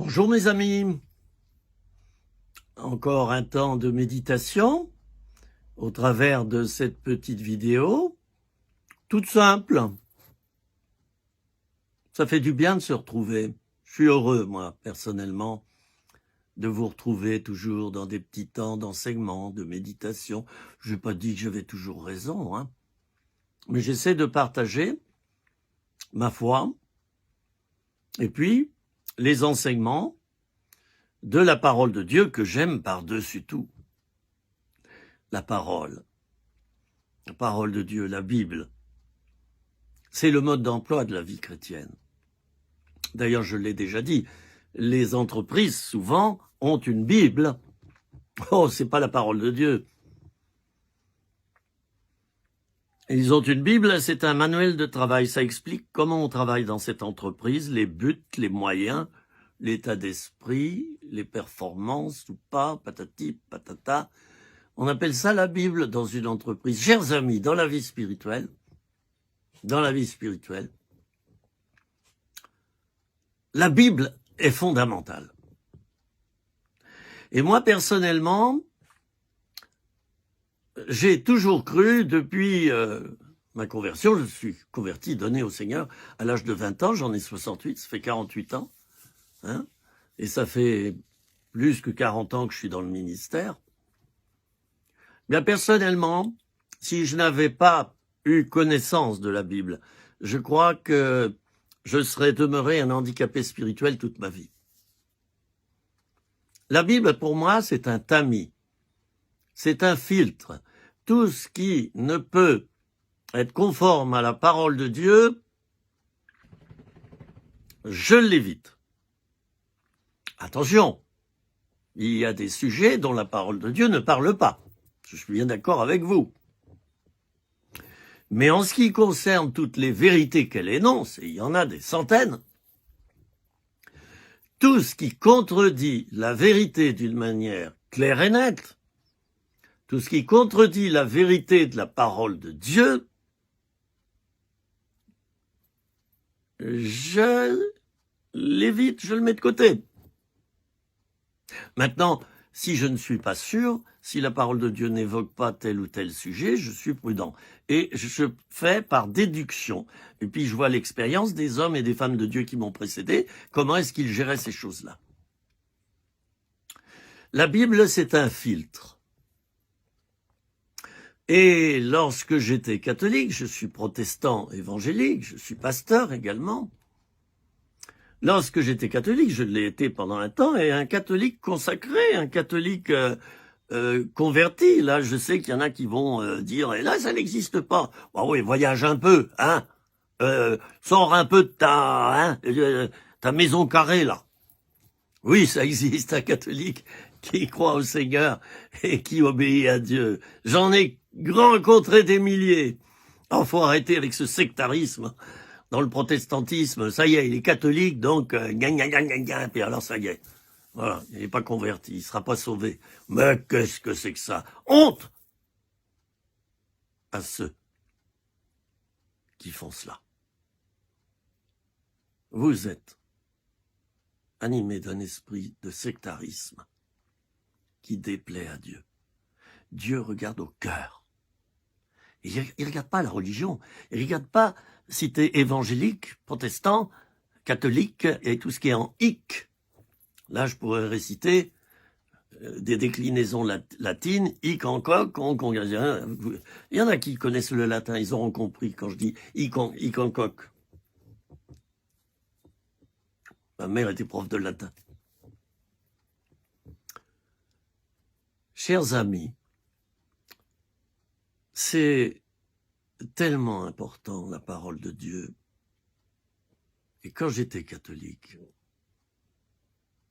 Bonjour mes amis, encore un temps de méditation au travers de cette petite vidéo, toute simple. Ça fait du bien de se retrouver. Je suis heureux, moi, personnellement, de vous retrouver toujours dans des petits temps d'enseignement, de méditation. Je n'ai pas dit que j'avais toujours raison, hein, mais j'essaie de partager ma foi et puis les enseignements de la parole de Dieu que j'aime par-dessus tout. La parole de Dieu, la Bible, c'est le mode d'emploi de la vie chrétienne. D'ailleurs, je l'ai déjà dit, les entreprises, souvent, ont une Bible. Oh, c'est pas la parole de Dieu. Ils ont une Bible, c'est un manuel de travail. Ça explique comment on travaille dans cette entreprise, les buts, les moyens, l'état d'esprit, les performances ou pas, patati, patata. On appelle ça la Bible dans une entreprise. Chers amis, dans la vie spirituelle, la Bible est fondamentale. Et moi, personnellement, j'ai toujours cru, depuis ma conversion, je suis converti, donné au Seigneur à l'âge de 20 ans, j'en ai 68, ça fait 48 ans, hein, et ça fait plus que 40 ans que je suis dans le ministère. Bien, personnellement, si je n'avais pas eu connaissance de la Bible, je crois que je serais demeuré un handicapé spirituel toute ma vie. La Bible, pour moi, c'est un tamis, c'est un filtre. Tout ce qui ne peut être conforme à la parole de Dieu, je l'évite. Attention, il y a des sujets dont la parole de Dieu ne parle pas. Je suis bien d'accord avec vous. Mais en ce qui concerne toutes les vérités qu'elle énonce, et il y en a des centaines, tout ce qui contredit la vérité d'une manière claire et nette, tout ce qui contredit la vérité de la parole de Dieu, je l'évite, je le mets de côté. Maintenant, si je ne suis pas sûr, si la parole de Dieu n'évoque pas tel ou tel sujet, je suis prudent. Et je fais par déduction. Et puis je vois l'expérience des hommes et des femmes de Dieu qui m'ont précédé, comment est-ce qu'ils géraient ces choses-là. La Bible, c'est un filtre. Et lorsque j'étais catholique, je suis protestant évangélique, je suis pasteur également. Lorsque j'étais catholique, je l'ai été pendant un temps, et un catholique consacré, un catholique converti, là je sais qu'il y en a qui vont dire, et là ça n'existe pas. Bah oui, voyage un peu, hein, sors un peu de ta maison carrée là. Oui, ça existe, un catholique qui croit au Seigneur et qui obéit à Dieu. J'en ai rencontré des milliers. Oh, faut arrêter avec ce sectarisme. Dans le protestantisme, ça y est, il est catholique, donc puis alors ça y est. Voilà, il n'est pas converti, il ne sera pas sauvé. Mais qu'est-ce que c'est que ça? Honte à ceux qui font cela. Vous êtes animés d'un esprit de sectarisme qui déplaît à Dieu. Dieu regarde au cœur. Il ne regarde pas la religion, il ne regarde pas si tu es évangélique, protestant, catholique et tout ce qui est en hic. Là, je pourrais réciter des déclinaisons latines, hic en coq, il y en a qui connaissent le latin, ils auront compris quand je dis hic en coq. Ma mère était prof de latin. Chers amis, c'est tellement important la parole de Dieu. Et quand j'étais catholique,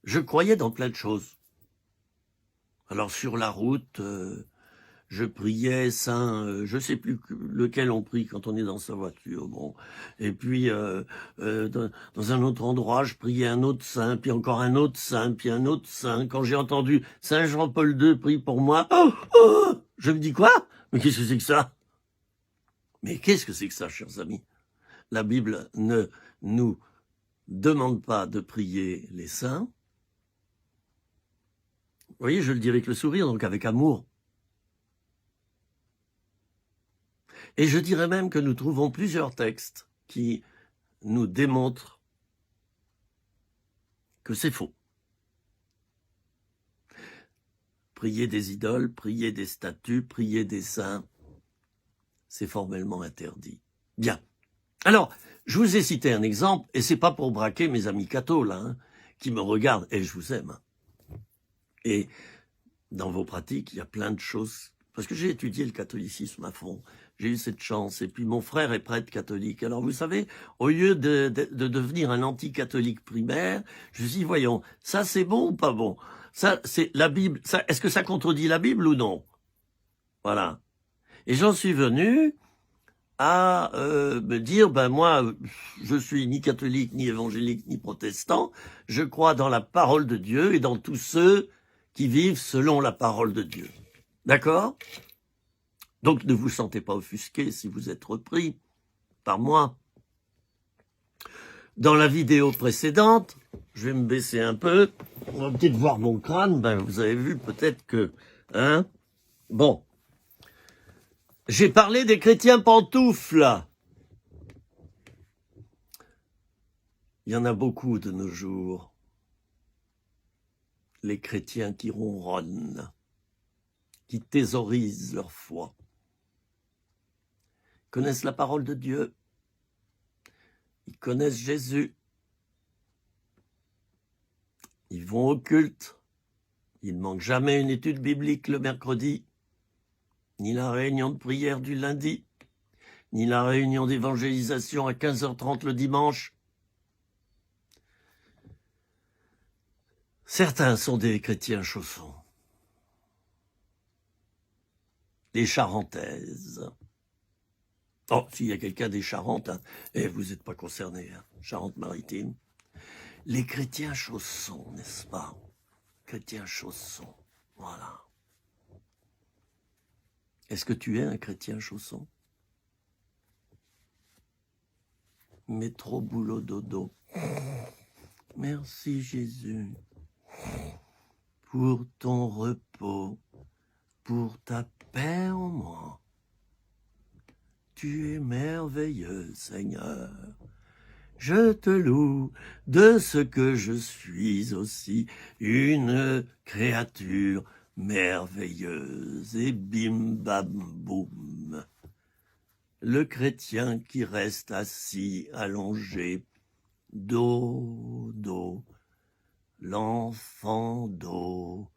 je croyais dans plein de choses. Alors sur la route, je priais saint, je sais plus lequel on prie quand on est dans sa voiture, bon. Et puis dans un autre endroit, je priais un autre saint, puis encore un autre saint, puis un autre saint. Quand j'ai entendu Saint Jean-Paul II prie pour moi, je me dis quoi? Mais qu'est-ce que c'est que ça? Mais qu'est-ce que c'est que ça, chers amis? La Bible ne nous demande pas de prier les saints, voyez, je le dis avec le sourire, donc avec amour. Et je dirais même que nous trouvons plusieurs textes qui nous démontrent que c'est faux. Prier des idoles, prier des statues, prier des saints, c'est formellement interdit. Bien. Alors, je vous ai cité un exemple, et c'est pas pour braquer mes amis cathos, là, hein, qui me regardent, et je vous aime. Et dans vos pratiques, il y a plein de choses, parce que j'ai étudié le catholicisme à fond, j'ai eu cette chance, et puis mon frère est prêtre catholique. Alors vous savez, au lieu de devenir un anti-catholique primaire, je me suis dit, voyons, ça c'est bon ou pas bon? Ça, c'est la Bible, est-ce que ça contredit la Bible ou non? Voilà. Et j'en suis venu à me dire, ben moi, je suis ni catholique, ni évangélique, ni protestant, je crois dans la parole de Dieu et dans tous ceux qui vivent selon la parole de Dieu. D'accord? Donc ne vous sentez pas offusqué si vous êtes repris par moi. Dans la vidéo précédente, je vais me baisser un peu, on va peut-être voir mon crâne, ben vous avez vu peut-être que... hein. Bon. J'ai parlé des chrétiens pantoufles. Il y en a beaucoup de nos jours. Les chrétiens qui ronronnent, qui thésaurisent leur foi, connaissent la parole de Dieu, ils connaissent Jésus, ils vont au culte, ils ne manquent jamais une étude biblique le mercredi, ni la réunion de prière du lundi, ni la réunion d'évangélisation à 15h30 le dimanche. Certains sont des chrétiens chaussons, des charentaises. Oh, s'il y a quelqu'un des Charentes, hein, et vous n'êtes pas concernés, hein, Charente-Maritime. Les chrétiens chaussons, n'est-ce pas? Chrétiens chaussons, voilà. Est-ce que tu es un chrétien chausson? Métro, boulot, dodo. Merci Jésus pour ton repos, pour ta paix en moi. Tu es merveilleux, Seigneur. Je te loue de ce que je suis aussi une créature merveilleuse. Et bim bam boum. Le chrétien qui reste assis, allongé, dos, dos, l'enfant dos.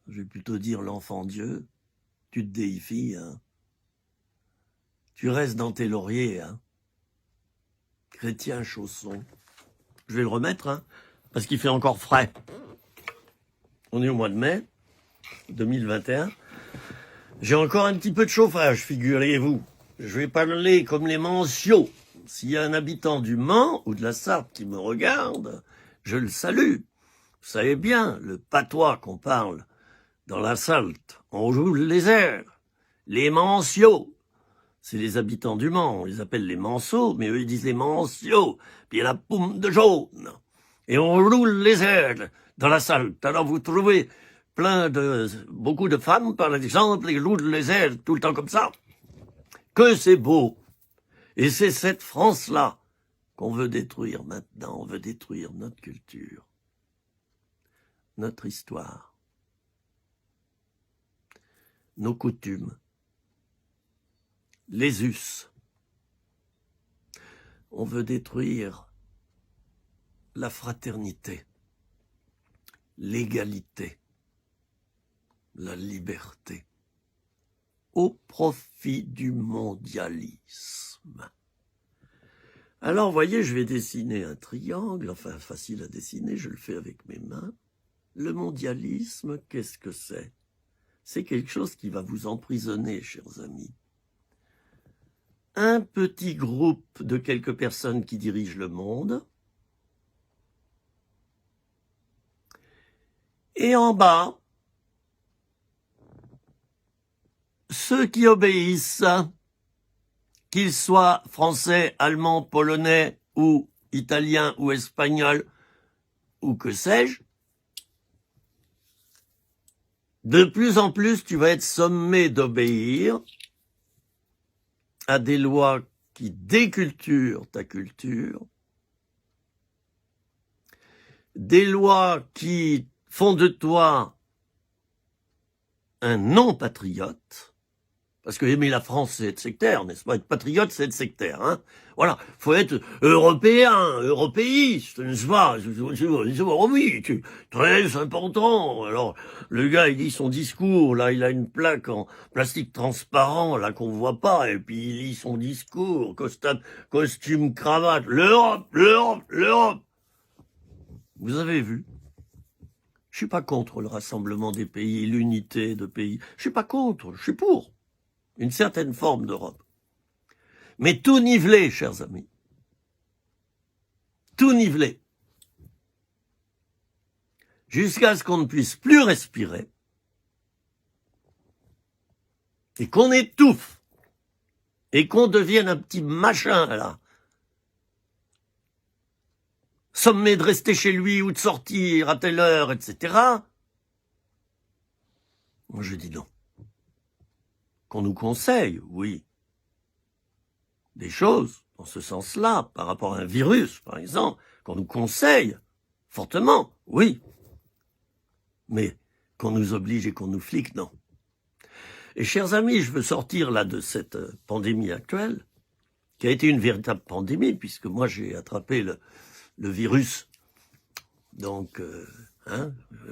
Je vais plutôt dire l'enfant Dieu. Tu te déifies, hein. Tu restes dans tes lauriers, hein. Chrétien chausson. Je vais le remettre, hein, parce qu'il fait encore frais. On est au mois de mai 2021. J'ai encore un petit peu de chauffage, figurez-vous. Je vais parler comme les Manciaux. S'il y a un habitant du Mans ou de la Sarthe qui me regarde, je le salue. Vous savez bien, le patois qu'on parle dans la Sarthe, on joue les airs. Les Manciaux. C'est les habitants du Mans, on les appelle les Manceaux, mais eux ils disent les Manciaux, puis il y a la pomme de jaune. Et on roule les airs dans la salle. Alors vous trouvez beaucoup de femmes, par exemple, qui roulent les airs tout le temps comme ça. Que c'est beau. Et c'est cette France-là qu'on veut détruire maintenant. On veut détruire notre culture, notre histoire, nos coutumes, les us. On veut détruire la fraternité, l'égalité, la liberté, au profit du mondialisme. Alors, voyez, je vais dessiner un triangle, enfin facile à dessiner, je le fais avec mes mains. Le mondialisme, qu'est-ce que c'est? C'est quelque chose qui va vous emprisonner, chers amis. Un petit groupe de quelques personnes qui dirigent le monde. Et en bas, ceux qui obéissent, qu'ils soient français, allemands, polonais ou italiens ou espagnols ou que sais-je, de plus en plus, tu vas être sommé d'obéir à des lois qui déculturent ta culture, des lois qui font de toi un non-patriote, parce que aimer la France, c'est être sectaire, n'est-ce pas? Être patriote, c'est être sectaire, hein. Voilà, faut être européen, européiste, n'est-ce pas? Oh oui, très important. Alors, le gars, il dit son discours, là, il a une plaque en plastique transparent, là, qu'on voit pas, et puis il lit son discours, costume, cravate, l'Europe, l'Europe, l'Europe. Vous avez vu? Je suis pas contre le rassemblement des pays, l'unité de pays. Je suis pas contre, je suis pour une certaine forme d'Europe. Mais tout niveler, chers amis. Tout niveler. Jusqu'à ce qu'on ne puisse plus respirer et qu'on étouffe et qu'on devienne un petit machin, là, sommé de rester chez lui ou de sortir à telle heure, etc. Moi, je dis non. Qu'on nous conseille, oui, des choses dans ce sens-là, par rapport à un virus, par exemple, qu'on nous conseille fortement, oui. Mais qu'on nous oblige et qu'on nous flique, non. Et chers amis, je veux sortir là de cette pandémie actuelle, qui a été une véritable pandémie, puisque moi j'ai attrapé le virus. Donc,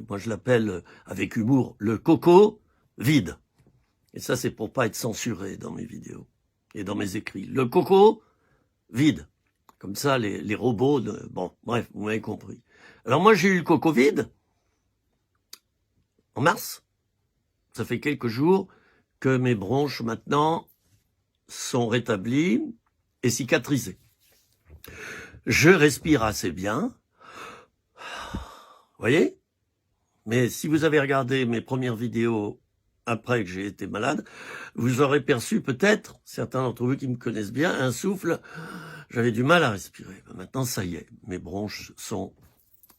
moi je l'appelle avec humour le coco vide. Et ça, c'est pour pas être censuré dans mes vidéos et dans mes écrits. Le coco vide. Comme ça, les robots... Bon, bref, vous m'avez compris. Alors moi, j'ai eu le coco vide en mars. Ça fait quelques jours que mes bronches, maintenant, sont rétablies et cicatrisées. Je respire assez bien. Vous voyez? Mais si vous avez regardé mes premières vidéos après que j'ai été malade, vous aurez perçu peut-être, certains d'entre vous qui me connaissent bien, un souffle, j'avais du mal à respirer. Maintenant, ça y est, mes bronches sont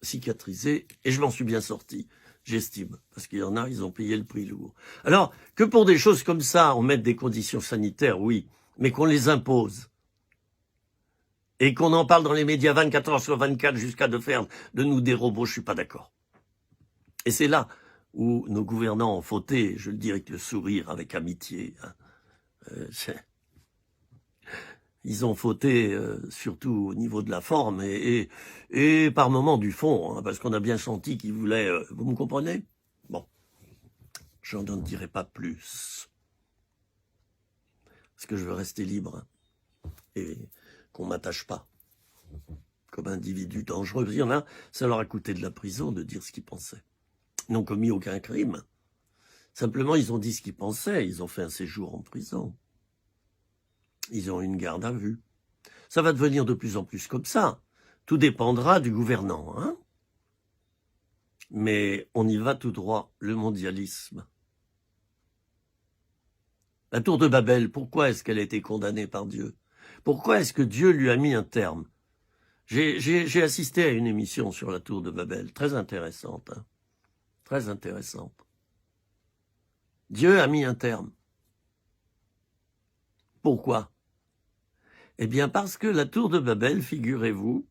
cicatrisées et je m'en suis bien sorti, j'estime, parce qu'il y en a, ils ont payé le prix lourd. Alors, que pour des choses comme ça, on mette des conditions sanitaires, oui, mais qu'on les impose, et qu'on en parle dans les médias 24 heures sur 24 jusqu'à de nous des robots, je suis pas d'accord. Et c'est là où nos gouvernants ont fauté, je le dis avec le sourire, avec amitié. Ils ont fauté surtout au niveau de la forme et par moments du fond, parce qu'on a bien senti qu'ils voulaient... vous me comprenez? Bon, j'en dirai pas plus. Parce que je veux rester libre et qu'on m'attache pas comme individu dangereux. Il y en a, ça leur a coûté de la prison de dire ce qu'ils pensaient. Ils n'ont commis aucun crime. Simplement, ils ont dit ce qu'ils pensaient. Ils ont fait un séjour en prison. Ils ont une garde à vue. Ça va devenir de plus en plus comme ça. Tout dépendra du gouvernant, hein. Mais on y va tout droit, le mondialisme. La tour de Babel, pourquoi est-ce qu'elle a été condamnée par Dieu? Pourquoi est-ce que Dieu lui a mis un terme? J'ai assisté à une émission sur la tour de Babel, très intéressante, hein. Très intéressante. Dieu a mis un terme. Pourquoi? Eh bien parce que la tour de Babel, figurez-vous,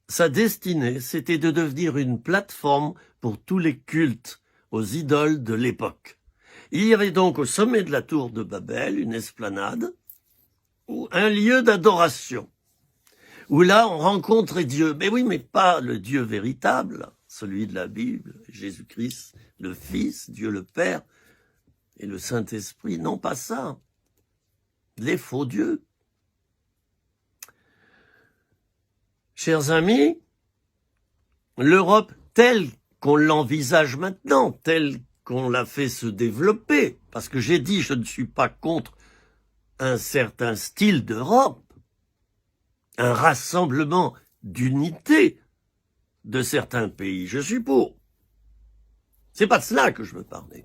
sa destinée, c'était de devenir une plateforme pour tous les cultes aux idoles de l'époque. Il y avait donc au sommet de la tour de Babel une esplanade, ou un lieu d'adoration, où là on rencontrait Dieu. Mais oui, mais pas le Dieu véritable, celui de la Bible, Jésus-Christ, le Fils, Dieu le Père et le Saint-Esprit. Non, pas ça. Les faux dieux. Chers amis, l'Europe telle qu'on l'envisage maintenant, telle qu'on l'a fait se développer, parce que j'ai dit je ne suis pas contre un certain style d'Europe, un rassemblement d'unité de certains pays, je suis pour. C'est pas de cela que je veux parler.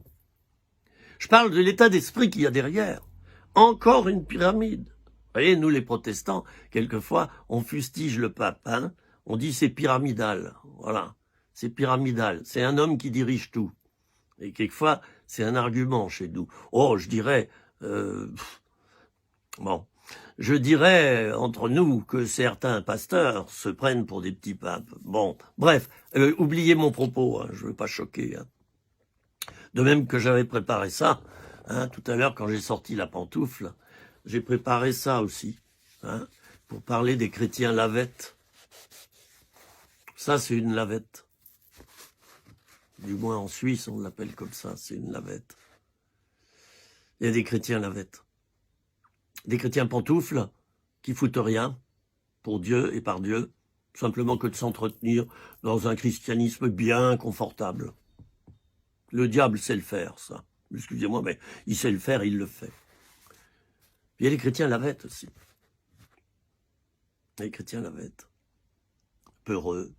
Je parle de l'état d'esprit qu'il y a derrière. Encore une pyramide. Vous voyez, nous les protestants, quelquefois, on fustige le pape, hein. On dit c'est pyramidal. Voilà, c'est pyramidal. C'est un homme qui dirige tout. Et quelquefois, c'est un argument chez nous. Oh, je dirais... bon, je dirais entre nous que certains pasteurs se prennent pour des petits papes. Bon, bref, oubliez mon propos, hein, je ne veux pas choquer. Hein. De même que j'avais préparé ça, hein, tout à l'heure quand j'ai sorti la pantoufle, j'ai préparé ça aussi, hein, pour parler des chrétiens lavettes. Ça, c'est une lavette. Du moins en Suisse, on l'appelle comme ça, c'est une lavette. Il y a des chrétiens lavettes. Des chrétiens pantoufles qui foutent rien pour Dieu et par Dieu, simplement que de s'entretenir dans un christianisme bien confortable. Le diable sait le faire, ça. Excusez-moi, mais il sait le faire, il le fait. Il y a les chrétiens lavettes aussi. Les chrétiens lavettes. Peureux.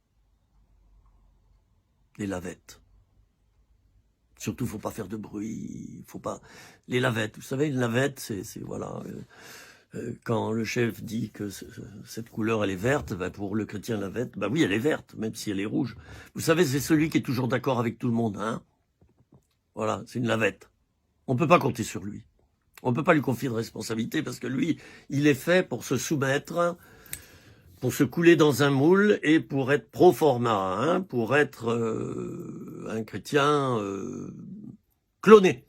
Les lavettes. Surtout, faut pas faire de bruit, faut pas... Les lavettes, vous savez, une lavette, c'est voilà... quand le chef dit que cette couleur, elle est verte, ben pour le chrétien lavette, ben oui, elle est verte, même si elle est rouge. Vous savez, c'est celui qui est toujours d'accord avec tout le monde, hein. Voilà, c'est une lavette. On ne peut pas compter sur lui. On ne peut pas lui confier de responsabilité parce que lui, il est fait pour se soumettre, pour se couler dans un moule et pour être pro forma, hein, pour être un chrétien cloné.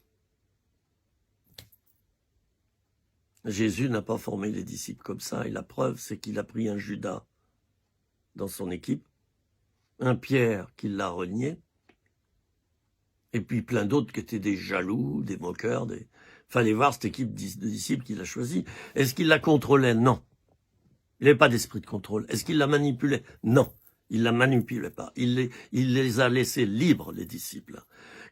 Jésus n'a pas formé les disciples comme ça, et la preuve, c'est qu'il a pris un Judas dans son équipe, un Pierre qui l'a renié, et puis plein d'autres qui étaient des jaloux, des moqueurs, Fallait voir cette équipe de disciples qu'il a choisie. Est-ce qu'il la contrôlait? Non. Il n'avait pas d'esprit de contrôle. Est-ce qu'il la manipulait? Non. Il la manipulait pas. Il les a laissés libres, les disciples.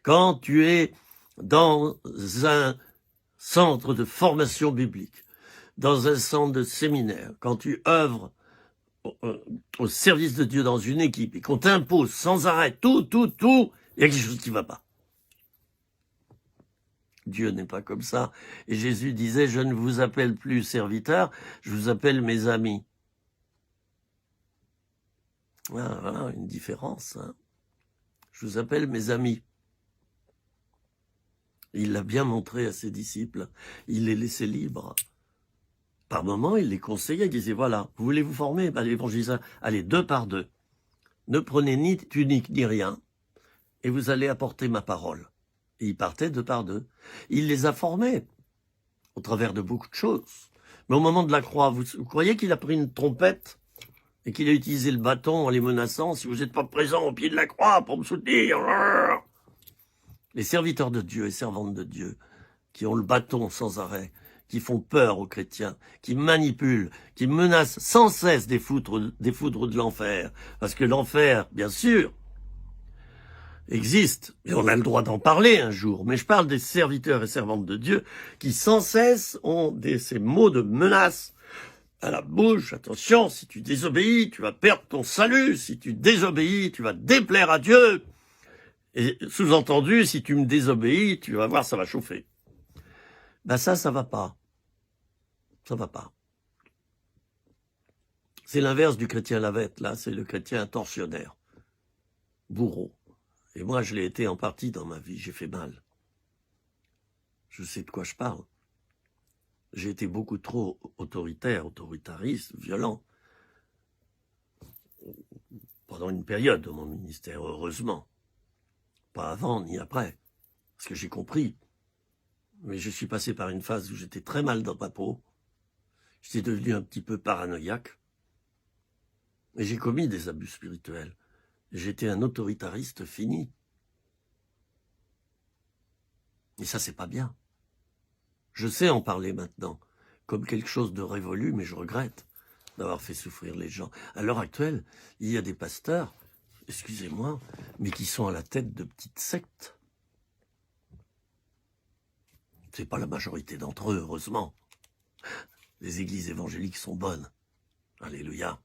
Quand tu es dans un centre de formation biblique, dans un centre de séminaire, quand tu œuvres au service de Dieu dans une équipe et qu'on t'impose sans arrêt tout, il y a quelque chose qui ne va pas. Dieu n'est pas comme ça. Et Jésus disait, je ne vous appelle plus serviteur, je vous appelle mes amis. Voilà, une différence. Hein. Je vous appelle mes amis. Il l'a bien montré à ses disciples. Il les laissait libres. Par moments, il les conseillait. Il disait, voilà, vous voulez vous former? L'évangélisation, allez, 2 par 2. Ne prenez ni tunique ni rien. Et vous allez apporter ma parole. Et il partait 2 par 2. Il les a formés au travers de beaucoup de choses. Mais au moment de la croix, vous croyez qu'il a pris une trompette et qu'il a utilisé le bâton en les menaçant? Si vous n'êtes pas présent au pied de la croix pour me soutenir. Les serviteurs de Dieu et servantes de Dieu qui ont le bâton sans arrêt, qui font peur aux chrétiens, qui manipulent, qui menacent sans cesse des foudres de l'enfer. Parce que l'enfer, bien sûr, existe, et on a le droit d'en parler un jour, mais je parle des serviteurs et servantes de Dieu qui sans cesse ont ces mots de menace à la bouche. Attention, si tu désobéis, tu vas perdre ton salut. Si tu désobéis, tu vas déplaire à Dieu. Et sous-entendu, si tu me désobéis, tu vas voir, ça va chauffer. Ben ça va pas. Ça va pas. C'est l'inverse du chrétien lavette, là, c'est le chrétien tortionnaire, bourreau. Et moi, je l'ai été en partie dans ma vie, j'ai fait mal. Je sais de quoi je parle. J'ai été beaucoup trop autoritariste, violent. Pendant une période dans mon ministère, heureusement. Pas avant ni après. Parce que j'ai compris. Mais je suis passé par une phase où j'étais très mal dans ma peau. J'étais devenu un petit peu paranoïaque. Et j'ai commis des abus spirituels. J'étais un autoritariste fini. Et ça, c'est pas bien. Je sais en parler maintenant, comme quelque chose de révolu, mais je regrette d'avoir fait souffrir les gens. À l'heure actuelle, il y a des pasteurs, excusez-moi, mais qui sont à la tête de petites sectes. C'est pas la majorité d'entre eux, heureusement. Les églises évangéliques sont bonnes. Alléluia.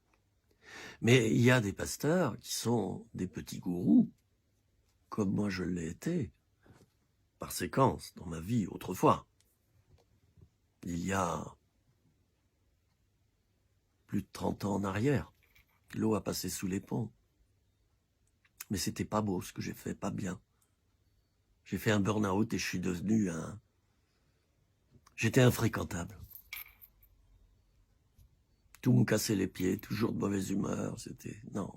Mais il y a des pasteurs qui sont des petits gourous, comme moi je l'ai été, par séquence, dans ma vie autrefois. Il y a plus de 30 ans en arrière, l'eau a passé sous les ponts. Mais c'était pas beau ce que j'ai fait, pas bien. J'ai fait un burn-out et je suis devenu un... J'étais infréquentable. Tout me cassait les pieds, toujours de mauvaise humeur, c'était... Non.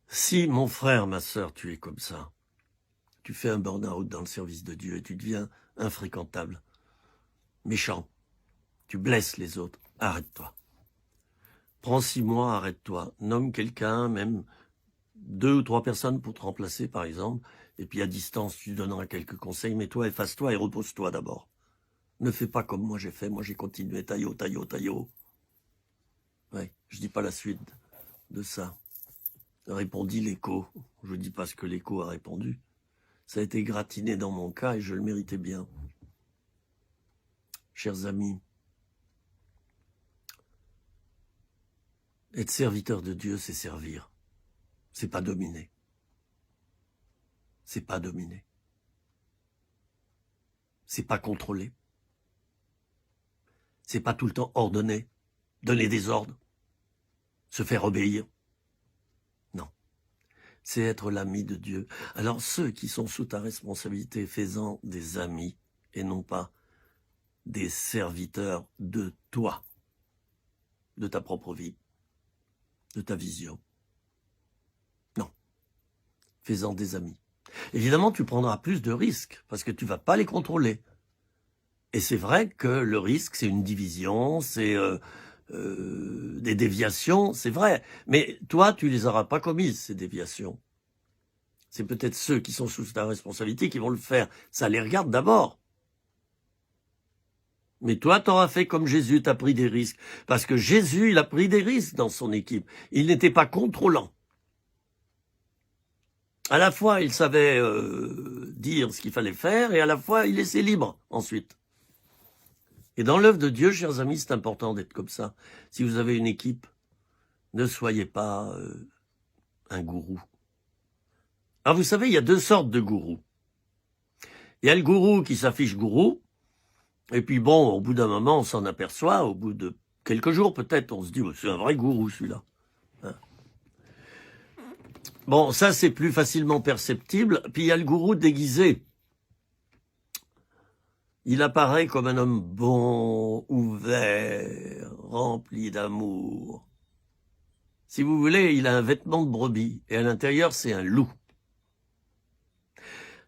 Si, mon frère, ma sœur, tu es comme ça, tu fais un burn-out dans le service de Dieu et tu deviens infréquentable, méchant, tu blesses les autres, arrête-toi. Prends 6 mois, arrête-toi. Nomme quelqu'un, même 2 ou 3 personnes pour te remplacer, par exemple, et puis à distance, tu donneras quelques conseils, mais toi, efface-toi et repose-toi d'abord. Ne fais pas comme moi j'ai fait, moi j'ai continué, taillot, taillot, taillot. Ouais, je dis pas la suite de ça. Répondit l'écho. Je dis pas ce que l'écho a répondu. Ça a été gratiné dans mon cas et je le méritais bien. Chers amis, être serviteur de Dieu, c'est servir. C'est pas dominer. C'est pas dominer. C'est pas contrôler. C'est pas tout le temps ordonner, donner des ordres, se faire obéir. Non. C'est être l'ami de Dieu. Alors ceux qui sont sous ta responsabilité, fais-en des amis et non pas des serviteurs de toi, de ta propre vie, de ta vision. Non. Fais-en des amis. Évidemment, tu prendras plus de risques parce que tu vas pas les contrôler. Et c'est vrai que le risque, c'est une division, c'est des déviations, c'est vrai. Mais toi, tu les auras pas commises, ces déviations. C'est peut-être ceux qui sont sous ta responsabilité qui vont le faire. Ça les regarde d'abord. Mais toi, t'auras fait comme Jésus, t'as pris des risques. Parce que Jésus, il a pris des risques dans son équipe. Il n'était pas contrôlant. À la fois, il savait dire ce qu'il fallait faire, et à la fois, il laissait libre ensuite. Et dans l'œuvre de Dieu, chers amis, c'est important d'être comme ça. Si vous avez une équipe, ne soyez pas un gourou. Alors vous savez, il y a 2 sortes de gourous. Il y a le gourou qui s'affiche gourou, et puis bon, au bout d'un moment, on s'en aperçoit, au bout de quelques jours peut-être, on se dit, oh, c'est un vrai gourou celui-là. Hein. Bon, ça c'est plus facilement perceptible. Puis il y a le gourou déguisé. Il apparaît comme un homme bon, ouvert, rempli d'amour. Si vous voulez, il a un vêtement de brebis, et à l'intérieur, c'est un loup.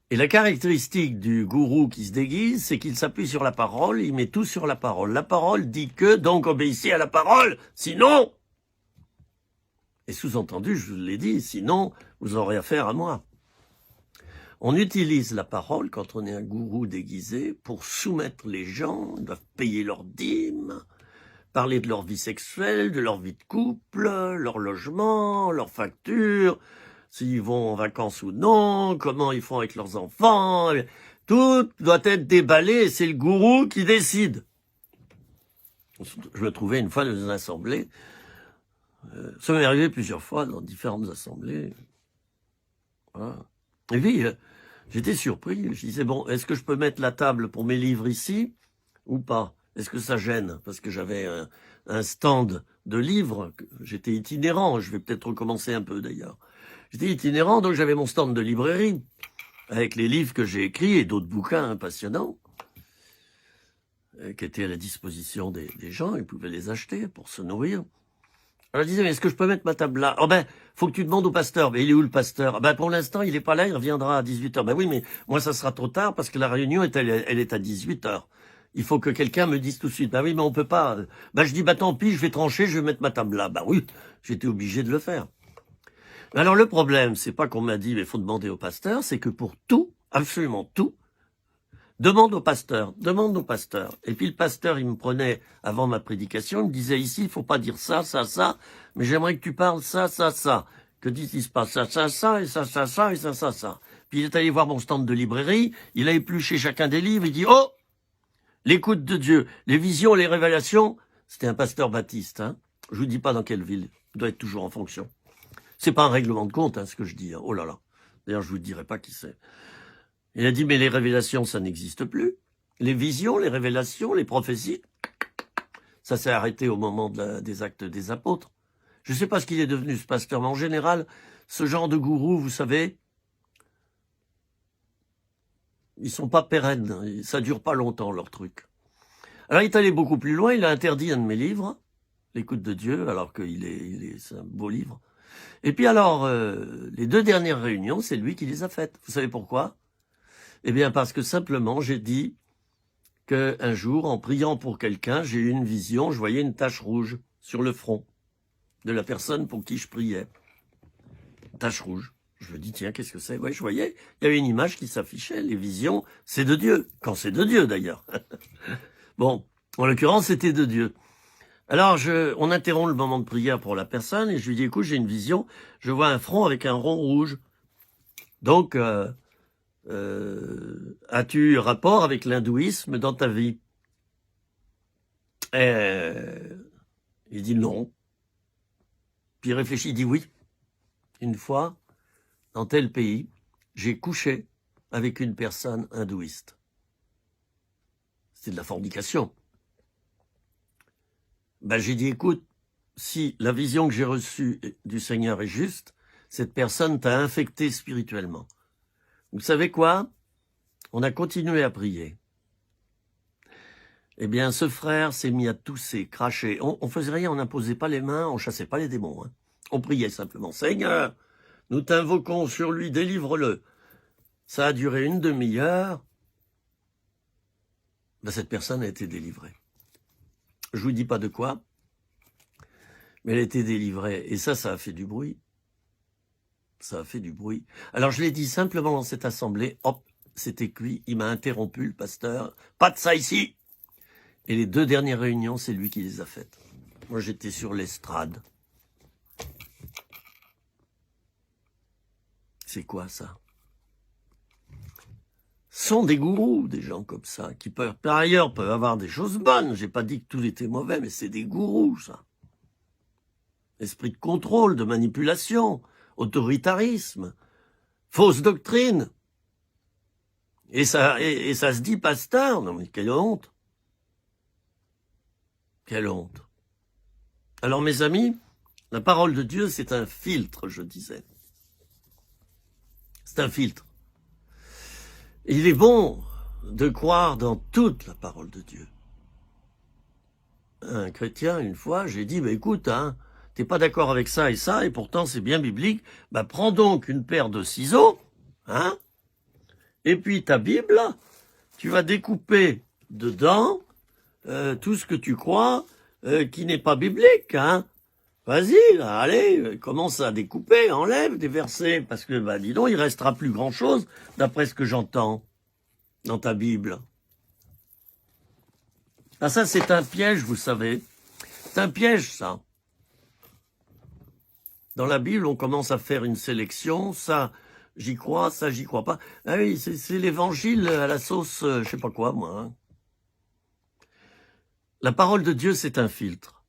Et la caractéristique du gourou qui se déguise, c'est qu'il s'appuie sur la parole, il met tout sur la parole. La parole dit que, donc obéissez à la parole, sinon... Et sous-entendu, je vous l'ai dit, sinon, vous aurez affaire à moi. On utilise la parole, quand on est un gourou déguisé, pour soumettre les gens. Ils doivent payer leurs dîmes, parler de leur vie sexuelle, de leur vie de couple, leur logement, leurs factures, s'ils vont en vacances ou non, comment ils font avec leurs enfants. Tout doit être déballé et c'est le gourou qui décide. Je me trouvais une fois dans une assemblée. Ça m'est arrivé plusieurs fois dans différentes assemblées. Voilà. Et puis, j'étais surpris. Je disais, bon, est-ce que je peux mettre la table pour mes livres ici ou pas? Est-ce que ça gêne? Parce que j'avais un stand de livres. J'étais itinérant. Je vais peut-être recommencer un peu d'ailleurs. J'étais itinérant, donc j'avais mon stand de librairie avec les livres que j'ai écrits et d'autres bouquins passionnants qui étaient à la disposition des gens. Ils pouvaient les acheter pour se nourrir. Alors je disais, mais est-ce que je peux mettre ma table là? Oh ben, faut que tu demandes au pasteur. Mais il est où le pasteur? Ben pour l'instant, il est pas là, il reviendra à 18h. Ben oui, mais moi ça sera trop tard parce que la réunion elle est à 18h. Il faut que quelqu'un me dise tout de suite. Ben oui, mais on peut pas. Ben je dis, bah tant pis, je vais trancher, je vais mettre ma table là. Ben oui, j'étais obligé de le faire. Alors le problème, c'est pas qu'on m'a dit, mais faut demander au pasteur, c'est que pour tout, absolument tout, demande au pasteur. Et puis le pasteur, il me prenait, avant ma prédication, il me disait ici, il faut pas dire ça, ça, ça, mais j'aimerais que tu parles ça, ça, ça. Que disent pas ça, ça, ça, et ça, ça, ça, et ça, ça, ça. Puis il est allé voir mon stand de librairie, il a épluché chacun des livres, il dit, oh, l'écoute de Dieu, les visions, les révélations, c'était un pasteur baptiste, hein. Je vous dis pas dans quelle ville, il doit être toujours en fonction. C'est pas un règlement de compte, hein, ce que je dis, hein. Oh là là. D'ailleurs, je vous dirai pas qui c'est. Il a dit, mais les révélations, ça n'existe plus. Les visions, les révélations, les prophéties, ça s'est arrêté au moment des actes des apôtres. Je ne sais pas ce qu'il est devenu, ce pasteur, mais en général, ce genre de gourou, vous savez, Ils sont pas pérennes, ça dure pas longtemps, leur truc. Alors il est allé beaucoup plus loin, il a interdit un de mes livres, L'écoute de Dieu, alors c'est un beau livre. Et puis alors, les 2 dernières réunions, c'est lui qui les a faites. Vous savez pourquoi? Eh bien parce que simplement, j'ai dit qu'un jour, en priant pour quelqu'un, j'ai eu une vision, je voyais une tache rouge sur le front de la personne pour qui je priais. Tache rouge. Je me dis, tiens, qu'est-ce que c'est? Ouais, je voyais, il y avait une image qui s'affichait, les visions, c'est de Dieu. Quand c'est de Dieu, d'ailleurs. Bon, en l'occurrence, c'était de Dieu. Alors, on interrompt le moment de prière pour la personne, et je lui dis, écoute, j'ai une vision, je vois un front avec un rond rouge. Donc, as-tu rapport avec l'hindouisme dans ta vie? Il dit non. Puis il réfléchit, il dit oui. Une fois, dans tel pays, j'ai couché avec une personne hindouiste. C'est de la fornication. Ben, j'ai dit, écoute, si la vision que j'ai reçue du Seigneur est juste, cette personne t'a infecté spirituellement. Vous savez quoi? On a continué à prier. Eh bien, ce frère s'est mis à tousser, cracher. On faisait rien, on n'imposait pas les mains, on chassait pas les démons. Hein. On priait simplement. Seigneur, nous t'invoquons sur lui, délivre-le. Ça a duré une demi-heure. Ben, cette personne a été délivrée. Je vous dis pas de quoi, mais elle a été délivrée. Et ça a fait du bruit. Ça a fait du bruit. Alors, je l'ai dit simplement dans cette assemblée. Hop, c'était cuit. Il m'a interrompu, le pasteur. Pas de ça ici. Et les 2 dernières réunions, c'est lui qui les a faites. Moi, j'étais sur l'estrade. C'est quoi, ça? Ce sont des gourous, des gens comme ça, qui peuvent, par ailleurs, peuvent avoir des choses bonnes. J'ai pas dit que tout était mauvais, mais c'est des gourous, ça. Esprit de contrôle, de manipulation, autoritarisme, fausse doctrine. Et ça se dit pasteur. Non, mais quelle honte. Quelle honte. Alors, mes amis, la parole de Dieu, c'est un filtre, je disais. C'est un filtre. Et il est bon de croire dans toute la parole de Dieu. Un chrétien, une fois, j'ai dit, bah, écoute, hein, t'es pas d'accord avec ça, et pourtant c'est bien biblique, bah, prends donc une paire de ciseaux, hein, et puis ta Bible, tu vas découper dedans tout ce que tu crois qui n'est pas biblique, hein. Vas-y, là, allez, commence à découper, enlève des versets, parce que, bah, dis donc, il restera plus grand-chose, d'après ce que j'entends, dans ta Bible. Ah, ça, c'est un piège, vous savez. C'est un piège, ça. Dans la Bible, on commence à faire une sélection, ça, j'y crois, ça, j'y crois pas. Ah oui, c'est l'évangile à la sauce, je sais pas quoi, moi. Hein. La parole de Dieu, c'est un filtre.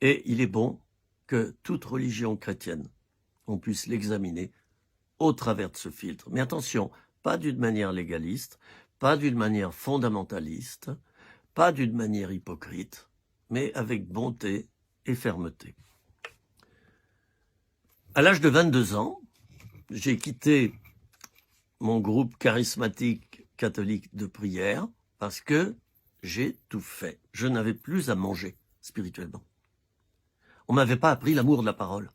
Et il est bon que toute religion chrétienne, on puisse l'examiner au travers de ce filtre. Mais attention, pas d'une manière légaliste, pas d'une manière fondamentaliste, pas d'une manière hypocrite, mais avec bonté et fermeté. À l'âge de 22 ans, j'ai quitté mon groupe charismatique catholique de prière parce que j'ai tout fait. Je n'avais plus à manger spirituellement. On m'avait pas appris l'amour de la parole.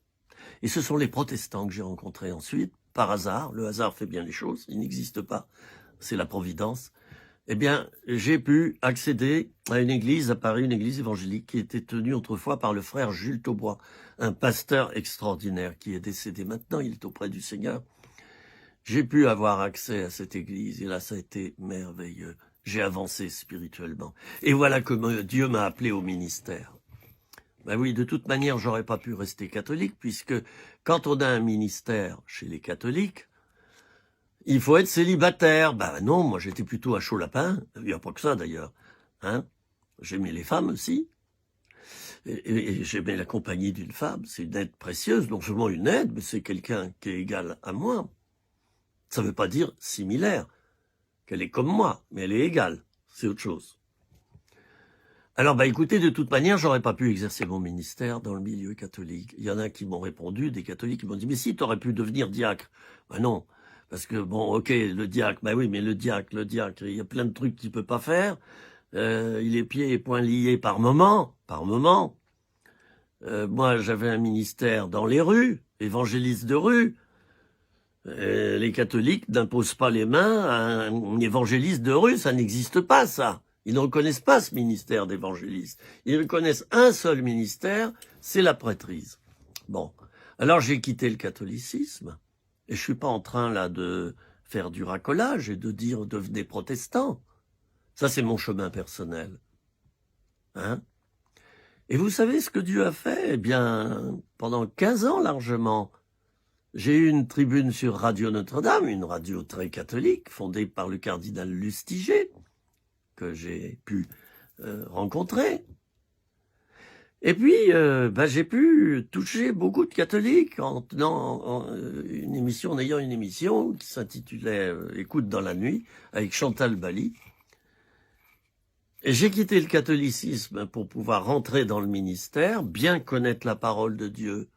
Et ce sont les protestants que j'ai rencontrés ensuite, par hasard. Le hasard fait bien les choses, il n'existe pas. C'est la providence. Eh bien, j'ai pu accéder à une église à Paris, une église évangélique qui était tenue autrefois par le frère Jules Taubois, un pasteur extraordinaire qui est décédé maintenant, il est auprès du Seigneur. J'ai pu avoir accès à cette église et là, ça a été merveilleux. J'ai avancé spirituellement. Et voilà que Dieu m'a appelé au ministère. Ben oui, de toute manière, j'aurais pas pu rester catholique puisque quand on a un ministère chez les catholiques, il faut être célibataire. Ben non, moi j'étais plutôt à chaud lapin. Il n'y a pas que ça d'ailleurs. Hein, j'aimais les femmes aussi. Et j'aimais la compagnie d'une femme. C'est une aide précieuse. Non seulement une aide, mais c'est quelqu'un qui est égal à moi. Ça ne veut pas dire similaire, qu'elle est comme moi, mais elle est égale. C'est autre chose. Alors, bah écoutez, de toute manière, j'aurais pas pu exercer mon ministère dans le milieu catholique. Il y en a qui m'ont répondu, des catholiques qui m'ont dit, mais si, tu aurais pu devenir diacre. Ben non, Parce que, bon, ok, le diacre, bah oui, mais le diacre, il y a plein de trucs qu'il peut pas faire. Il est pieds et poings liés par moment. Moi, j'avais un ministère dans les rues, évangéliste de rue. Les catholiques n'imposent pas les mains à un évangéliste de rue, ça n'existe pas, ça. Ils ne reconnaissent pas ce ministère d'évangéliste. Ils reconnaissent un seul ministère, c'est la prêtrise. Bon, alors j'ai quitté le catholicisme, et je suis pas en train là de faire du racolage et de dire devenez protestant. Ça, c'est mon chemin personnel. Hein? Et vous savez ce que Dieu a fait? Eh bien, pendant 15 ans largement, j'ai eu une tribune sur Radio Notre-Dame, une radio très catholique, fondée par le cardinal Lustiger, que j'ai pu rencontrer. Et puis, j'ai pu toucher beaucoup de catholiques en ayant une émission qui s'intitulait Écoute dans la nuit, avec Chantal Bally. Et j'ai quitté le catholicisme pour pouvoir rentrer dans le ministère, bien connaître la parole de Dieu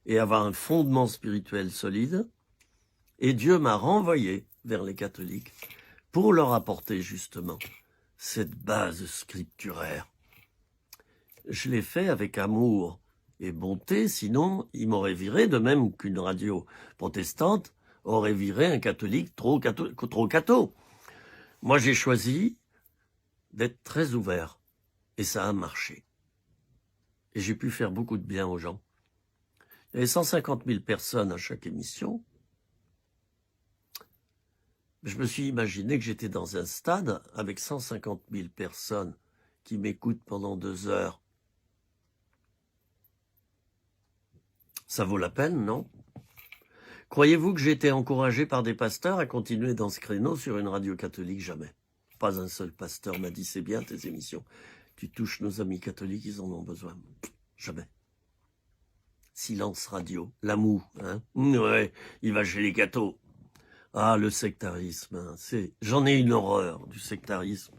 et avoir un fondement spirituel solide. Et Dieu m'a renvoyé vers les catholiques pour leur apporter justement cette base scripturaire. Je l'ai fait avec amour et bonté, sinon il m'aurait viré, de même qu'une radio protestante aurait viré un catholique trop catho. Moi, j'ai choisi d'être très ouvert, et ça a marché. Et j'ai pu faire beaucoup de bien aux gens. Il y avait 150 000 personnes à chaque émission. Je me suis imaginé que j'étais dans un stade avec 150 000 personnes qui m'écoutent pendant 2 heures. Ça vaut la peine, non? Croyez-vous que j'ai été encouragé par des pasteurs à continuer dans ce créneau sur une radio catholique? Jamais. Pas un seul pasteur m'a dit « c'est bien tes émissions, tu touches nos amis catholiques, ils en ont besoin ». Jamais. Silence radio, l'amour, hein? Ouais, il va chez les cathos. Ah, le sectarisme, hein, j'en ai une horreur du sectarisme.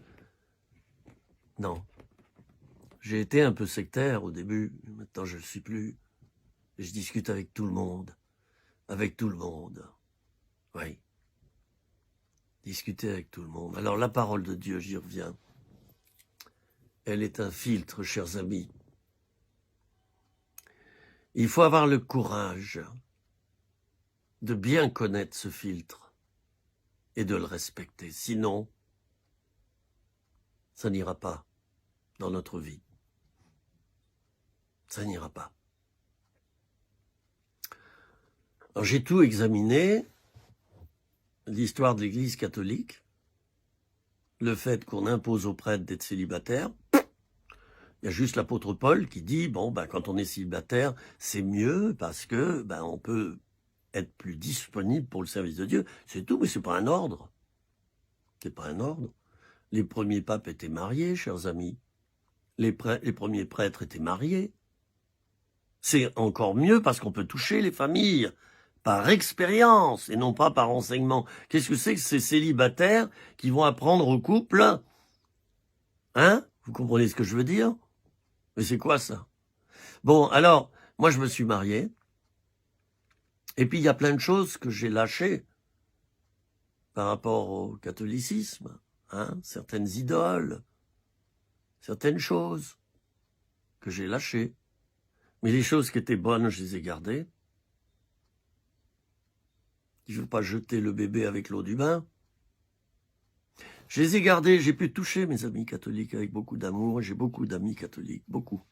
Non. J'ai été un peu sectaire au début, maintenant je ne le suis plus. Je discute avec tout le monde. Avec tout le monde. Oui. Discuter avec tout le monde. Alors la parole de Dieu, j'y reviens. Elle est un filtre, chers amis. Il faut avoir le courage de bien connaître ce filtre et de le respecter. Sinon, ça n'ira pas dans notre vie. Ça n'ira pas. Alors, j'ai tout examiné, l'histoire de l'Église catholique, le fait qu'on impose aux prêtres d'être célibataires. Il y a juste l'apôtre Paul qui dit, quand on est célibataire, c'est mieux parce que on peut être plus disponible pour le service de Dieu. C'est tout, mais c'est pas un ordre. C'est pas un ordre. Les premiers papes étaient mariés, chers amis. Les premiers prêtres étaient mariés. C'est encore mieux parce qu'on peut toucher les familles par expérience et non pas par enseignement. Qu'est-ce que c'est que ces célibataires qui vont apprendre au couple? Hein? Vous comprenez ce que je veux dire? Mais c'est quoi ça? Bon, alors, moi je me suis marié. Et puis il y a plein de choses que j'ai lâchées par rapport au catholicisme. Hein? Certaines idoles, certaines choses que j'ai lâchées. Mais les choses qui étaient bonnes, je les ai gardées. Il ne faut pas jeter le bébé avec l'eau du bain. Je les ai gardés, j'ai pu toucher mes amis catholiques avec beaucoup d'amour. J'ai beaucoup d'amis catholiques, beaucoup.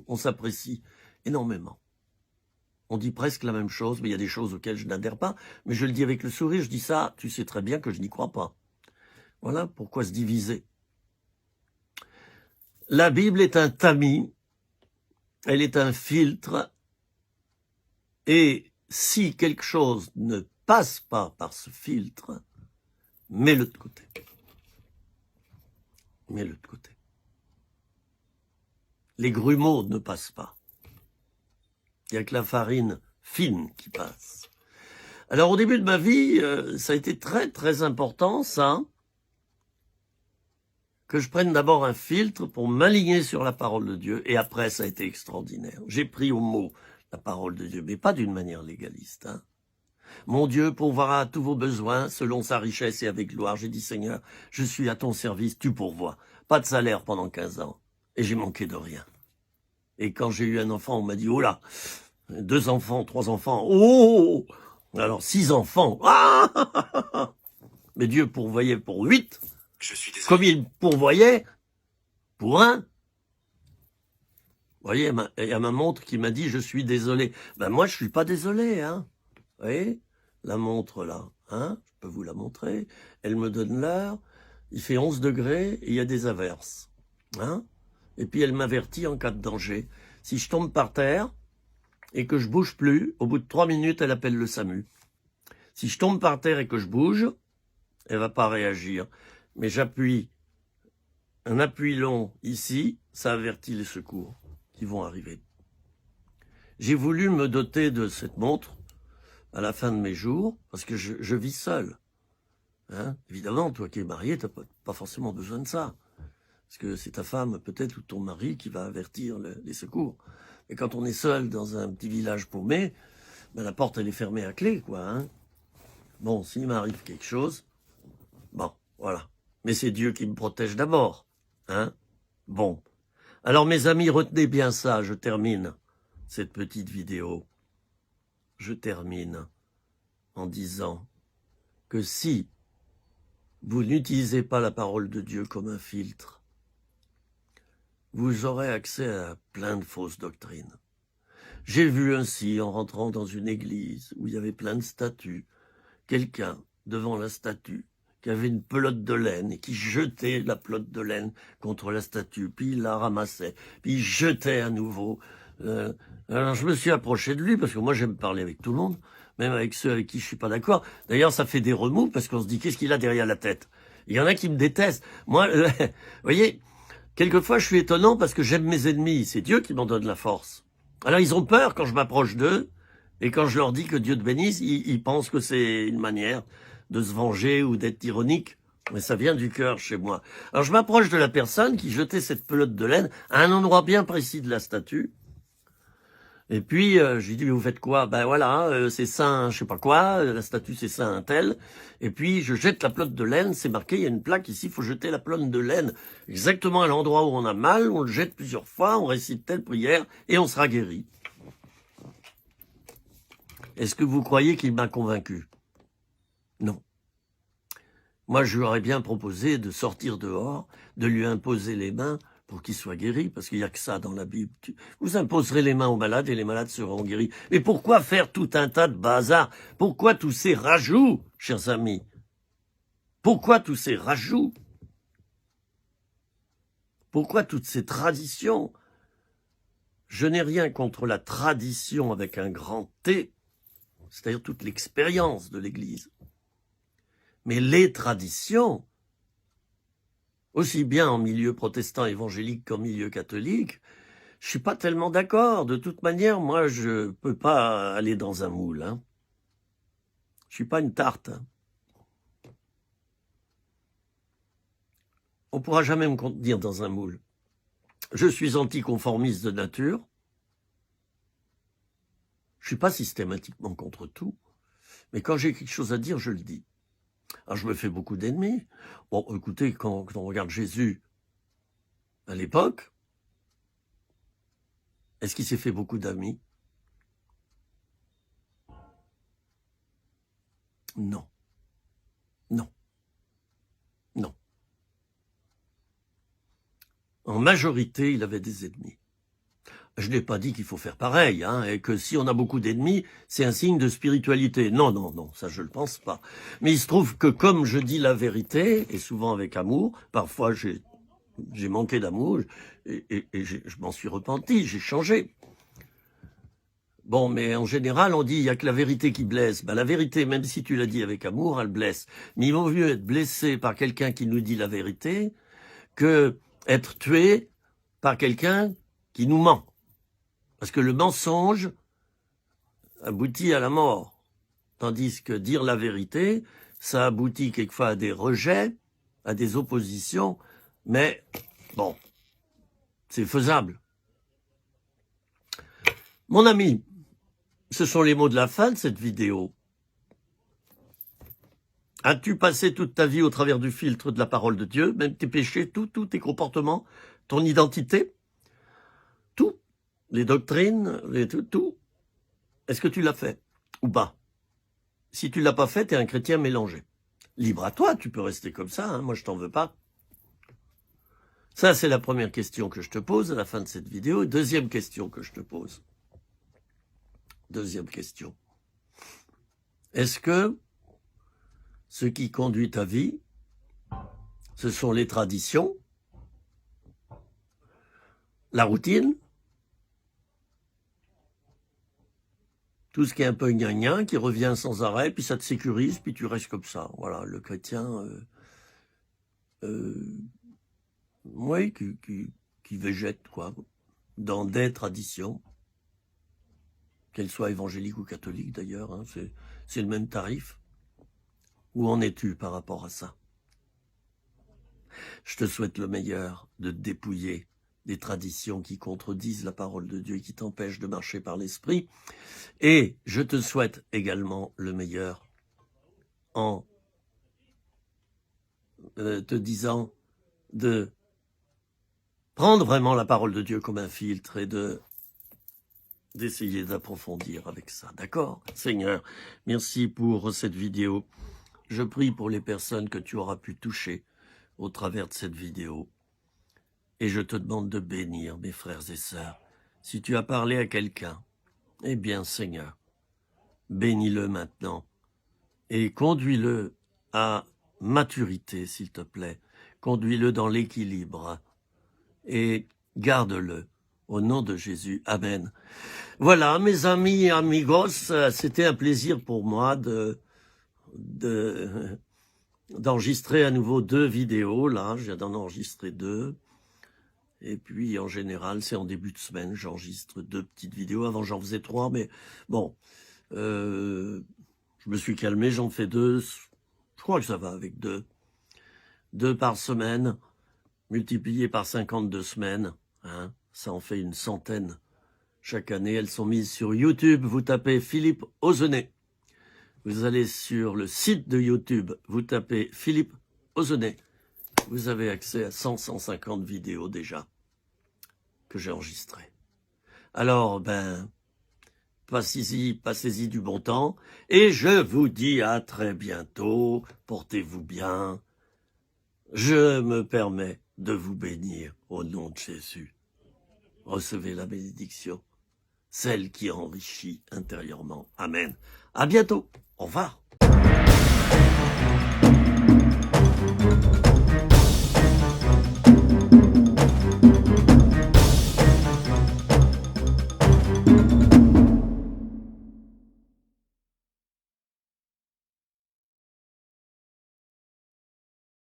On s'apprécie énormément. On dit presque la même chose, mais il y a des choses auxquelles je n'adhère pas. Mais je le dis avec le sourire, je dis ça, tu sais très bien que je n'y crois pas. Voilà pourquoi se diviser. La Bible est un tamis, elle est un filtre, et si quelque chose ne passe pas par ce filtre, mets-le de côté. Mets-le de côté. Les grumeaux ne passent pas. Il n'y a que la farine fine qui passe. Alors au début de ma vie, ça a été très très important, ça, que je prenne d'abord un filtre pour m'aligner sur la parole de Dieu, et après ça a été extraordinaire. J'ai pris au mot la parole de Dieu, mais pas d'une manière légaliste. Hein. Mon Dieu pourvoira à tous vos besoins selon sa richesse et avec gloire. J'ai dit, Seigneur, je suis à ton service, tu pourvois. Pas de salaire pendant 15 ans. Et j'ai manqué de rien. Et quand j'ai eu un enfant, on m'a dit, oh là, 2 enfants, 3 enfants, oh, alors 6 enfants, ah, mais Dieu pourvoyait pour 8, comme il pourvoyait pour 1. Vous voyez, il y a ma montre qui m'a dit, je suis désolé. Ben moi, je suis pas désolé, hein. Vous voyez, la montre là, hein, je peux vous la montrer. Elle me donne l'heure, il fait 11 degrés et il y a des averses, hein. Et puis elle m'avertit en cas de danger. Si je tombe par terre et que je bouge plus, au bout de 3 minutes, elle appelle le SAMU. Si je tombe par terre et que je bouge, elle va pas réagir. Mais j'appuie un appui long ici, ça avertit les secours qui vont arriver. J'ai voulu me doter de cette montre à la fin de mes jours, parce que je vis seul. Hein, évidemment, toi qui es marié, tu n'as pas forcément besoin de ça. Parce que c'est ta femme, peut-être, ou ton mari qui va avertir les secours. Et quand on est seul dans un petit village paumé, ben la porte, elle est fermée à clé, quoi. Hein. Bon, s'il m'arrive quelque chose, bon, voilà. Mais c'est Dieu qui me protège d'abord. Hein. Bon. Alors, mes amis, retenez bien ça, je termine cette petite vidéo. Je termine en disant que si vous n'utilisez pas la parole de Dieu comme un filtre, vous aurez accès à plein de fausses doctrines. J'ai vu ainsi, en rentrant dans une église où il y avait plein de statues, quelqu'un devant la statue qui avait une pelote de laine et qui jetait la pelote de laine contre la statue, puis il la ramassait, puis il jetait à nouveau. Alors je me suis approché de lui, parce que moi j'aime parler avec tout le monde, même avec ceux avec qui je suis pas d'accord. D'ailleurs, ça fait des remous, parce qu'on se dit, qu'est-ce qu'il a derrière la tête? Il y en a qui me détestent. Moi, vous voyez, quelquefois je suis étonnant parce que j'aime mes ennemis. C'est Dieu qui m'en donne la force. Alors ils ont peur quand je m'approche d'eux, et quand je leur dis que Dieu te bénisse, ils pensent que c'est une manière de se venger ou d'être ironique. Mais ça vient du cœur chez moi. Alors je m'approche de la personne qui jetait cette pelote de laine à un endroit bien précis de la statue. Et puis, je lui dis, mais vous faites quoi? Ben voilà, c'est Saint, je sais pas quoi, la statue c'est Saint un tel. Et puis, je jette la pelote de laine, c'est marqué, il y a une plaque ici, il faut jeter la pelote de laine exactement à l'endroit où on a mal, on le jette plusieurs fois, on récite telle prière, et on sera guéri. Est-ce que vous croyez qu'il m'a convaincu? Non. Moi, je lui aurais bien proposé de sortir dehors, de lui imposer les mains, pour qu'il soit guéri, parce qu'il n'y a que ça dans la Bible. Vous imposerez les mains aux malades et les malades seront guéris. Mais pourquoi faire tout un tas de bazar? Pourquoi tous ces rajouts, chers amis? Pourquoi tous ces rajouts? Pourquoi toutes ces traditions? Je n'ai rien contre la tradition avec un grand T, c'est-à-dire toute l'expérience de l'Église. Mais les traditions, aussi bien en milieu protestant évangélique qu'en milieu catholique, je suis pas tellement d'accord. De toute manière, moi, je peux pas aller dans un moule. Hein. Je suis pas une tarte. Hein. On pourra jamais me contenir dans un moule. Je suis anticonformiste de nature. Je suis pas systématiquement contre tout. Mais quand j'ai quelque chose à dire, je le dis. Alors, je me fais beaucoup d'ennemis. Bon, écoutez, quand on regarde Jésus à l'époque, est-ce qu'il s'est fait beaucoup d'amis? Non. Non. Non. En majorité, il avait des ennemis. Je n'ai pas dit qu'il faut faire pareil, hein, et que si on a beaucoup d'ennemis, c'est un signe de spiritualité. Non, non, non, ça je ne le pense pas. Mais il se trouve que comme je dis la vérité, et souvent avec amour, parfois j'ai manqué d'amour, et je m'en suis repenti, j'ai changé. Bon, mais en général, on dit il n'y a que la vérité qui blesse. Ben, la vérité, même si tu l'as dit avec amour, elle blesse. Mais il vaut mieux être blessé par quelqu'un qui nous dit la vérité que être tué par quelqu'un qui nous ment. Parce que le mensonge aboutit à la mort. Tandis que dire la vérité, ça aboutit quelquefois à des rejets, à des oppositions, mais bon, c'est faisable. Mon ami, ce sont les mots de la fin de cette vidéo. As-tu passé toute ta vie au travers du filtre de la parole de Dieu, même tes péchés, tous tes comportements, ton identité, tout, les doctrines, tout. Est-ce que tu l'as fait ou pas? Si tu l'as pas fait, tu es un chrétien mélangé. Libre à toi, tu peux rester comme ça, hein, moi je t'en veux pas. Ça, c'est la première question que je te pose à la fin de cette vidéo. Deuxième question que je te pose. Deuxième question. Est-ce que ce qui conduit ta vie, ce sont les traditions, la routine, tout ce qui est un peu gna-gna, qui revient sans arrêt, puis ça te sécurise, puis tu restes comme ça. Voilà, le chrétien, oui, qui végète, quoi, dans des traditions, qu'elles soient évangéliques ou catholiques d'ailleurs, hein, c'est le même tarif. Où en es-tu par rapport à ça? Je te souhaite le meilleur, de te dépouiller des traditions qui contredisent la parole de Dieu et qui t'empêchent de marcher par l'esprit. Et je te souhaite également le meilleur en te disant de prendre vraiment la parole de Dieu comme un filtre et d'essayer d'approfondir avec ça. D'accord? Seigneur, merci pour cette vidéo. Je prie pour les personnes que tu auras pu toucher au travers de cette vidéo. Et je te demande de bénir mes frères et sœurs. Si tu as parlé à quelqu'un, eh bien, Seigneur, bénis-le maintenant et conduis-le à maturité, s'il te plaît. Conduis-le dans l'équilibre et garde-le. Au nom de Jésus. Amen. Voilà, mes amis et amigos, c'était un plaisir pour moi d'enregistrer à nouveau 2 vidéos. Là, je viens d'en enregistrer 2. Et puis, en général, c'est en début de semaine, j'enregistre 2 petites vidéos. Avant, j'en faisais 3, mais bon, je me suis calmé, j'en fais 2. Je crois que ça va avec 2. 2 par semaine, multiplié par 52 semaines. Hein, ça en fait une centaine. Chaque année, elles sont mises sur YouTube. Vous tapez Philippe Ozenet. Vous allez sur le site de YouTube, vous tapez Philippe Ozenet. Vous avez accès à 150 vidéos déjà que j'ai enregistrées. Alors, passez-y du bon temps. Et je vous dis à très bientôt. Portez-vous bien. Je me permets de vous bénir au nom de Jésus. Recevez la bénédiction, celle qui enrichit intérieurement. Amen. À bientôt. Au revoir.